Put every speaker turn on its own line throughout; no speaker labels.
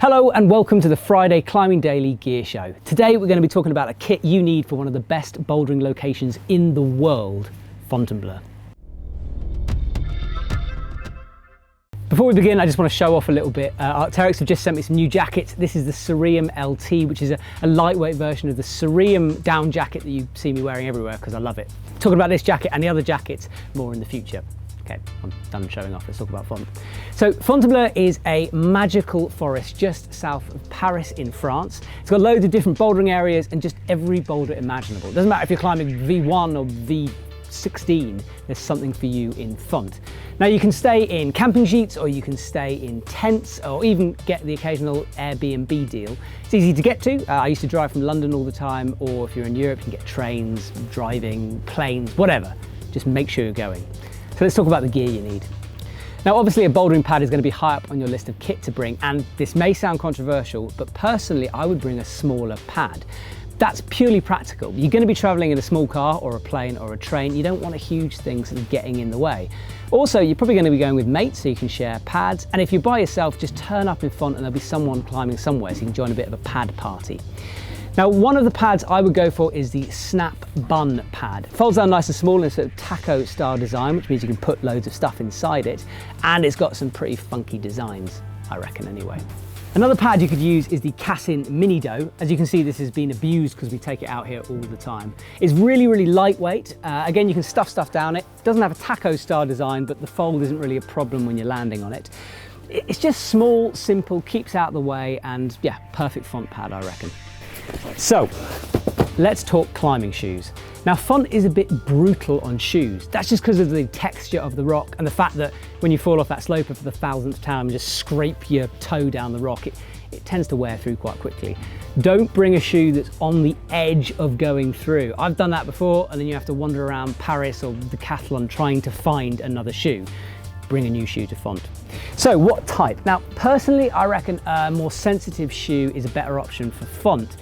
Hello and welcome to the Friday Climbing Daily Gear Show. Today we're going to be talking about a kit you need for one of the best bouldering locations in the world, Fontainebleau. Before we begin, I just want to show off a little bit. Arc'teryx have just sent me some new jackets. This is the Cerium Lt, which is a lightweight version of the Cerium down jacket that you see me wearing everywhere because I love it. Talking about this jacket and the other jackets more in the future. Okay, I'm done showing off, let's talk about Font. So Fontainebleau is a magical forest just south of Paris in France. It's got loads of different bouldering areas and just every boulder imaginable. It doesn't matter if you're climbing V1 or V16, there's something for you in Font. Now you can stay in camping sheets or you can stay in tents or even get the occasional Airbnb deal. It's easy to get to. I used to drive from London all the time, or if you're in Europe you can get trains, driving, planes, whatever. Just make sure you're going. So let's talk about the gear you need. Now obviously a bouldering pad is going to be high up on your list of kit to bring, and this may sound controversial, but personally I would bring a smaller pad. That's purely practical. You're going to be traveling in a small car or a plane or a train. You don't want a huge thing sort of getting in the way. Also, you're probably going to be going with mates so you can share pads, and if you're by yourself, just turn up in Font and there'll be someone climbing somewhere so you can join a bit of a pad party. Now, one of the pads I would go for is the Snap Bun pad. It folds down nice and small in a sort of taco style design, which means you can put loads of stuff inside it, and it's got some pretty funky designs, I reckon anyway. Another pad you could use is the Cassin Mini Dough. As you can see, this has been abused because we take it out here all the time. It's really, really lightweight. Again, you can stuff stuff down it. It doesn't have a taco style design, but the fold isn't really a problem when you're landing on it. It's just small, simple, keeps out the way, and yeah, perfect Font pad, I reckon. So, let's talk climbing shoes. Now Font is a bit brutal on shoes. That's just because of the texture of the rock and the fact that when you fall off that slope for the 1000th time and just scrape your toe down the rock, it tends to wear through quite quickly. Don't bring a shoe that's on the edge of going through. I've done that before, and then you have to wander around Paris or the Decathlon trying to find another shoe. Bring a new shoe to Font. So what type? Now personally I reckon a more sensitive shoe is a better option for Font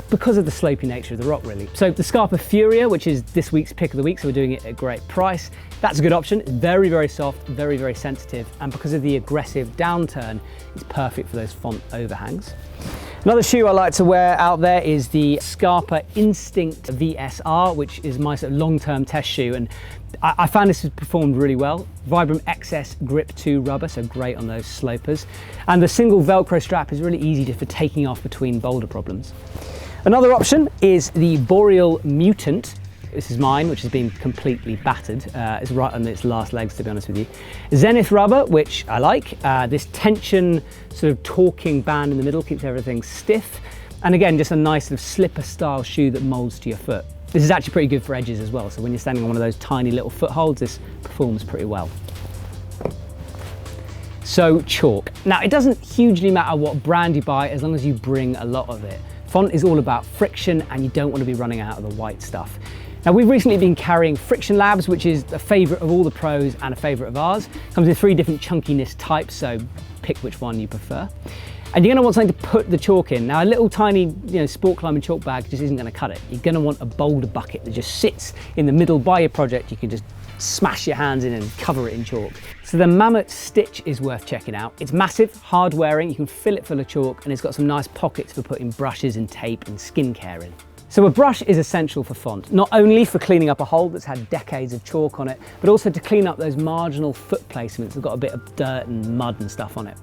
because of the slopey nature of the rock really. So the Scarper Vsr, which is this week's pick of the week, so we're doing it at a great price, that's a good option. It's very, very soft, very, very sensitive, and because of the aggressive downturn, it's perfect for those Font overhangs. Another shoe I like to wear out there is the Scarper Instinct Vsr, which is my sort of long-term test shoe, and I found this has performed really well. Vibram XS Grip 2 rubber, so great on those slopers. And the single Velcro strap is really easy for taking off between boulder problems. Another option is the Boreal Mutant. This is mine, which has been completely battered. It's right on its last legs, to be honest with you. Zenith rubber, which I like. This tension sort of torquing band in the middle keeps everything stiff. And again, just a nice sort of slipper style shoe that molds to your foot. This is actually pretty good for edges as well. So when you're standing on one of those tiny little footholds, this performs pretty well. So chalk. Now it doesn't hugely matter what brand you buy as long as you bring a lot of it. Font is all about friction and you don't want to be running out of the white stuff. Now we've recently been carrying Friction Labs, which is a favourite of all the pros and a favourite of ours. Comes in 3 different chunkiness types, so pick which one you prefer. And you're going to want something to put the chalk in. Now a little tiny sport climbing chalk bag just isn't going to cut it. You're going to want a boulder bucket that just sits in the middle by your project. You can just smash your hands in and cover it in chalk. So the Mammoth Stitch is worth checking out. It's massive, hard wearing, you can fill it full of chalk, and it's got some nice pockets for putting brushes and tape and skincare in. So a brush is essential for Font, not only for cleaning up a hole that's had decades of chalk on it, but also to clean up those marginal foot placements that have got a bit of dirt and mud and stuff on it.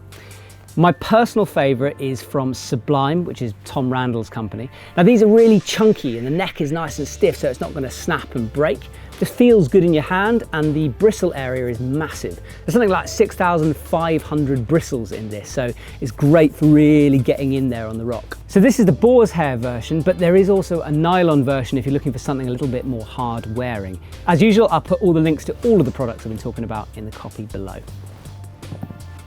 My personal favourite is from Sublime, which is Tom Randall's company. Now these are really chunky and the neck is nice and stiff, so it's not going to snap and break. It just feels good in your hand, and the bristle area is massive. There's something like 6,500 bristles in this, so it's great for really getting in there on the rock. So this is the boar's hair version, but there is also a nylon version if you're looking for something a little bit more hard wearing. As usual, I'll put all the links to all of the products I've been talking about in the copy below.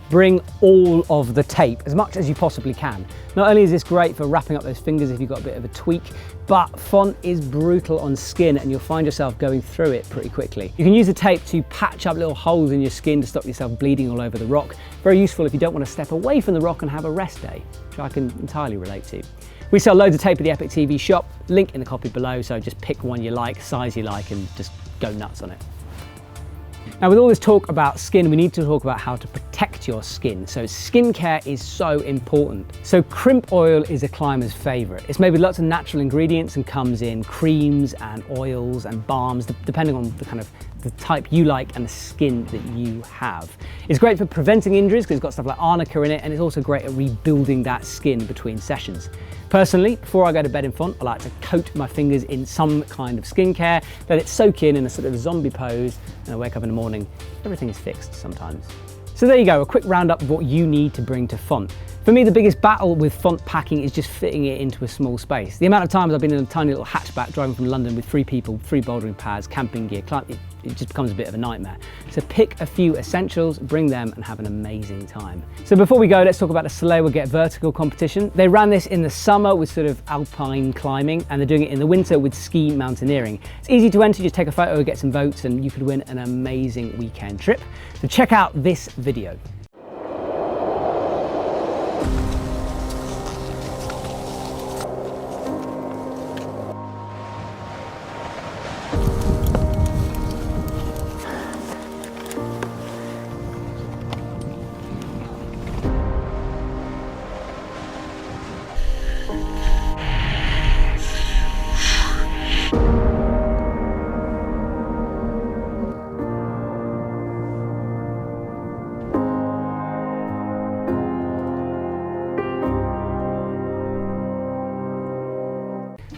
Bring all of the tape, as much as you possibly can. Not only is this great for wrapping up those fingers if you've got a bit of a tweak, but Font is brutal on skin and you'll find yourself going through it pretty quickly. You can use the tape to patch up little holes in your skin to stop yourself bleeding all over the rock. Very useful if you don't want to step away from the rock and have a rest day, which I can entirely relate to. We sell loads of tape at the EpicTV shop, link in the copy below, so just pick one you like, size you like, and just go nuts on it. Now with all this talk about skin, we need to talk about how to protect protect your skin. So skincare is so important. So crimp oil is a climber's favorite. It's made with lots of natural ingredients and comes in creams and oils and balms, depending on the type you like and the skin that you have. It's great for preventing injuries because it's got stuff like arnica in it, and it's also great at rebuilding that skin between sessions. Personally, before I go to bed in Font, I like to coat my fingers in some kind of skincare, let it soak in a sort of zombie pose, and I wake up in the morning, everything is fixed sometimes. So there you go, a quick roundup of what you need to bring to Font. For me, the biggest battle with Font packing is just fitting it into a small space. The amount of times I've been in a tiny little hatchback driving from London with 3 people, 3 bouldering pads, camping gear, it just becomes a bit of a nightmare. So pick a few essentials, bring them, and have an amazing time. So before we go, let's talk about the Cerium Get Vertical competition. They ran this in the summer with sort of alpine climbing, and they're doing it in the winter with ski mountaineering. It's easy to enter, just take a photo, get some votes, and you could win an amazing weekend trip. So check out this video.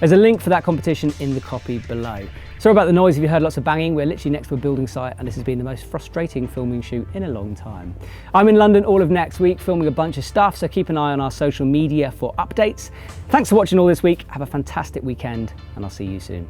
There's a link for that competition in the copy below. Sorry about the noise if you heard lots of banging. We're literally next to a building site and this has been the most frustrating filming shoot in a long time. I'm in London all of next week filming a bunch of stuff, so keep an eye on our social media for updates. Thanks for watching all this week. Have a fantastic weekend and I'll see you soon.